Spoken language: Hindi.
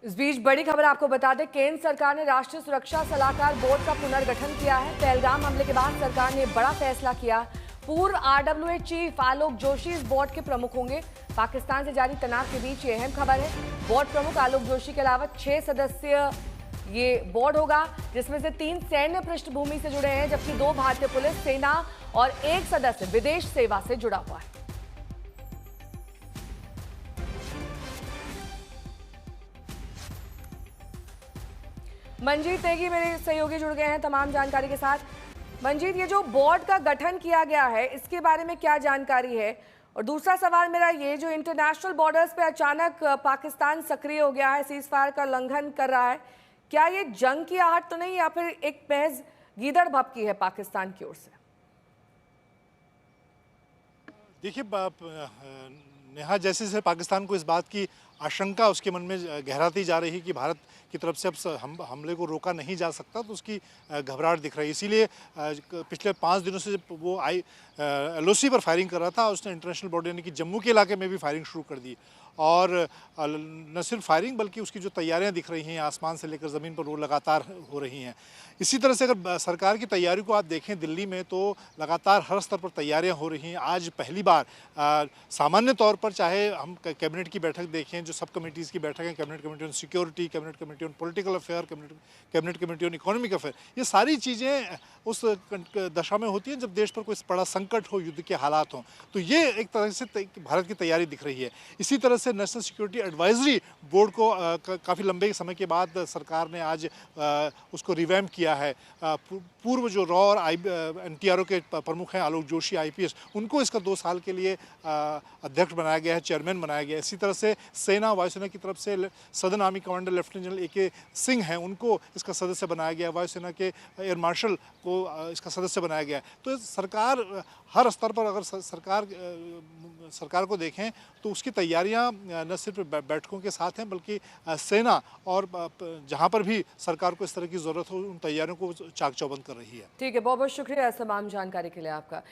इस बीच बड़ी खबर आपको बता दें, केंद्र सरकार ने राष्ट्रीय सुरक्षा सलाहकार बोर्ड का पुनर्गठन किया है। पहलगाम हमले के बाद सरकार ने बड़ा फैसला किया। पूर्व आरडब्ल्यूए चीफ आलोक जोशी इस बोर्ड के प्रमुख होंगे। पाकिस्तान से जारी तनाव के बीच ये अहम खबर है। बोर्ड प्रमुख आलोक जोशी के अलावा 6 सदस्य ये बोर्ड होगा, जिसमें से 3 सैन्य पृष्ठभूमि से जुड़े हैं, जबकि 2 भारतीय पुलिस सेना और 1 सदस्य विदेश सेवा से जुड़ा हुआ है। मंजीत नेगी मेरे सहयोगी जुड़ गए हैं तमाम जानकारी के साथ। मंजीत, ये जो बोर्ड का गठन किया गया है, इसके बारे में क्या जानकारी है? और दूसरा सवाल मेरा ये, जो इंटरनेशनल बॉर्डर्स पे अचानक पाकिस्तान सक्रिय हो गया है, सीज फायर का उल्लंघन कर रहा है, क्या ये जंग की आहट तो नहीं या फिर एक महज गीदड़ भपकी है पाकिस्तान की ओर से? देखिए, नेहा, जैसे जैसे पाकिस्तान को इस बात की आशंका उसके मन में गहराती जा रही है कि भारत की तरफ से अब हमले को रोका नहीं जा सकता, तो उसकी घबराहट दिख रही है। इसीलिए पिछले 5 दिनों से जब वो LOC पर फायरिंग कर रहा था, उसने इंटरनेशनल बॉर्डर यानी कि जम्मू के इलाके में भी फायरिंग शुरू कर दी। और न सिर्फ फायरिंग बल्कि उसकी जो तैयारियां दिख रही हैं आसमान से लेकर ज़मीन पर, वो लगातार हो रही हैं। इसी तरह से अगर सरकार की तैयारी को आप देखें दिल्ली में, तो लगातार हर स्तर पर तैयारियां हो रही हैं। आज पहली बार सामान्य तौर पर, चाहे हम कैबिनेट की बैठक देखें, जो सब कमेटीज़ की बैठक है, cabinet committee on security, cabinet committee on political affair, cabinet committee on economic affair, ये सारी चीज़ें उस दशा में होती हैं जब देश पर कोई बड़ा संकट हो, युद्ध के हालात हों। तो ये एक तरह से भारत की तैयारी दिख रही है। इसी तरह से नेशनल सिक्योरिटी एडवाइजरी बोर्ड को काफ़ी लंबे समय के बाद सरकार ने आज उसको रिवैम्प किया है। पूर्व जो रॉ और NTRO के प्रमुख हैं आलोक जोशी IPS, उनको इसका 2 साल के लिए अध्यक्ष बनाया गया है, चेयरमैन बनाया गया है। इसी तरह से सेना, वायुसेना की तरफ से southern army commander lieutenant general AK Singh हैं, उनको इसका सदस्य बनाया गया है। वायुसेना के एयर मार्शल को इसका सदस्य बनाया गया है। तो सरकार हर स्तर पर, अगर सरकार को देखें तो उसकी तैयारियां न सिर्फ बैठकों के साथ हैं, बल्कि सेना और जहां पर भी सरकार को इस तरह की ज़रूरत हो, उन तैयारियों को चाक चौबंद कर रही है। ठीक है, बहुत बहुत शुक्रिया इस तमाम जानकारी के लिए आपका।